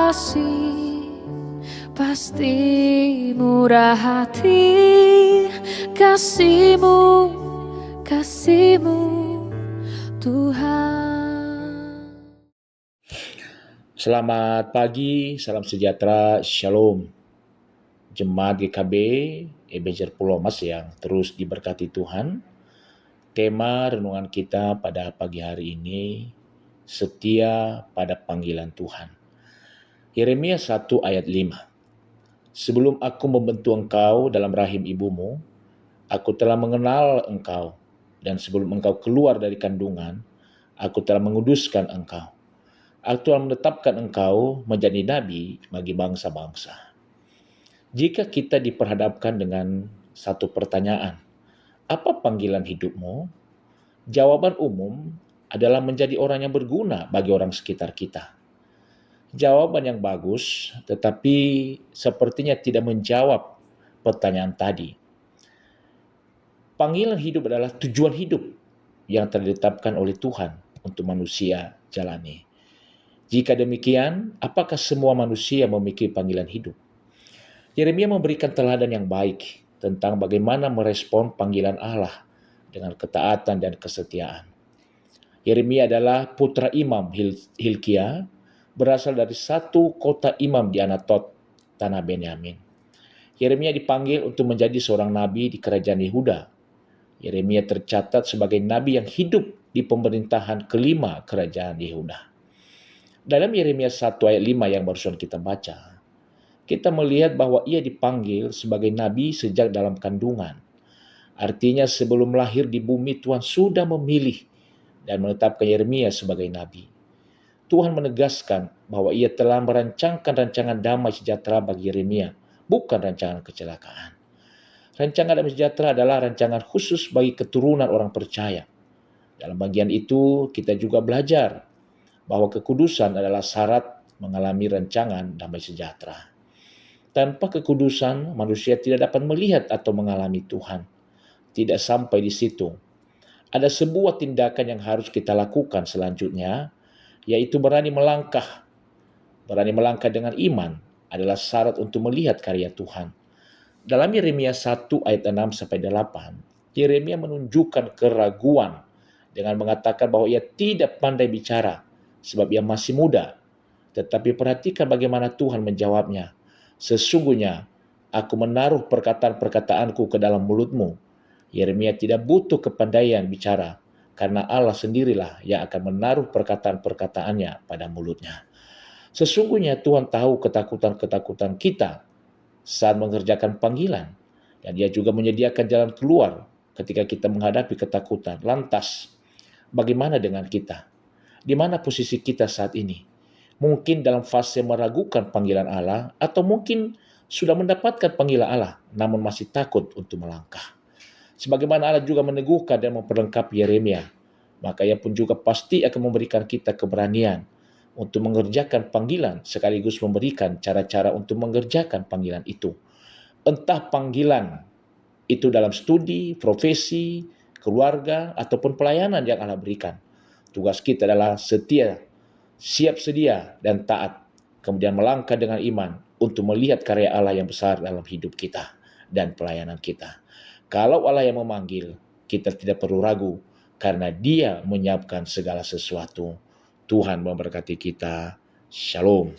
kasih pasti murah hati, kasih-Mu, kasih-Mu Tuhan. Selamat pagi, salam sejahtera, shalom. Jemaat GKB Ebenezer Pulau Mas yang terus diberkati Tuhan. Tema renungan kita pada pagi hari ini, setia pada panggilan Tuhan. Yeremia 1 ayat 5. Sebelum aku membentuk engkau dalam rahim ibumu, aku telah mengenal engkau, dan sebelum engkau keluar dari kandungan, aku telah menguduskan engkau. Aku telah menetapkan engkau menjadi nabi bagi bangsa-bangsa. Jika kita diperhadapkan dengan satu pertanyaan, apa panggilan hidupmu? Jawaban umum adalah menjadi orang yang berguna bagi orang sekitar kita. Jawaban yang bagus, tetapi sepertinya tidak menjawab pertanyaan tadi. Panggilan hidup adalah tujuan hidup yang telah ditetapkan oleh Tuhan untuk manusia jalani. Jika demikian, apakah semua manusia memiliki panggilan hidup? Yeremia memberikan teladan yang baik tentang bagaimana merespon panggilan Allah dengan ketaatan dan kesetiaan. Yeremia adalah putra Imam Hilkia, berasal dari satu kota imam di Anatot, tanah Benyamin. Yeremia dipanggil untuk menjadi seorang nabi di kerajaan Yehuda. Yeremia tercatat sebagai nabi yang hidup di pemerintahan kelima kerajaan Yehuda. Dalam Yeremia 1 ayat 5 yang barusan kita baca, kita melihat bahwa ia dipanggil sebagai nabi sejak dalam kandungan. Artinya sebelum lahir di bumi Tuhan sudah memilih dan menetapkan Yeremia sebagai nabi. Tuhan menegaskan bahwa ia telah merancangkan rancangan damai sejahtera bagi Yeremia, bukan rancangan kecelakaan. Rancangan damai sejahtera adalah rancangan khusus bagi keturunan orang percaya. Dalam bagian itu kita juga belajar bahwa kekudusan adalah syarat mengalami rancangan damai sejahtera. Tanpa kekudusan, manusia tidak dapat melihat atau mengalami Tuhan. Tidak sampai di situ. Ada sebuah tindakan yang harus kita lakukan selanjutnya, yaitu berani melangkah. Berani melangkah dengan iman adalah syarat untuk melihat karya Tuhan. Dalam Yeremia 1 ayat 6-8, Yeremia menunjukkan keraguan dengan mengatakan bahwa ia tidak pandai bicara sebab ia masih muda. Tetapi perhatikan bagaimana Tuhan menjawabnya. Sesungguhnya aku menaruh perkataan-perkataanku ke dalam mulutmu. Yeremia tidak butuh kepandaian bicara, karena Allah sendirilah yang akan menaruh perkataan-perkataannya pada mulutnya. Sesungguhnya Tuhan tahu ketakutan-ketakutan kita saat mengerjakan panggilan, dan Dia juga menyediakan jalan keluar ketika kita menghadapi ketakutan. Lantas, bagaimana dengan kita? Di mana posisi kita saat ini? Mungkin dalam fase meragukan panggilan Allah, atau mungkin sudah mendapatkan panggilan Allah, namun masih takut untuk melangkah. Sebagaimana Allah juga meneguhkan dan memperlengkapi Yeremia, maka Ia pun juga pasti akan memberikan kita keberanian untuk mengerjakan panggilan, sekaligus memberikan cara-cara untuk mengerjakan panggilan itu. Entah panggilan itu dalam studi, profesi, keluarga, ataupun pelayanan yang Allah berikan. Tugas kita adalah setia, siap sedia, dan taat, kemudian melangkah dengan iman untuk melihat karya Allah yang besar dalam hidup kita dan pelayanan kita. Kalau Allah yang memanggil, kita tidak perlu ragu, karena Dia menyiapkan segala sesuatu. Tuhan memberkati kita. Shalom.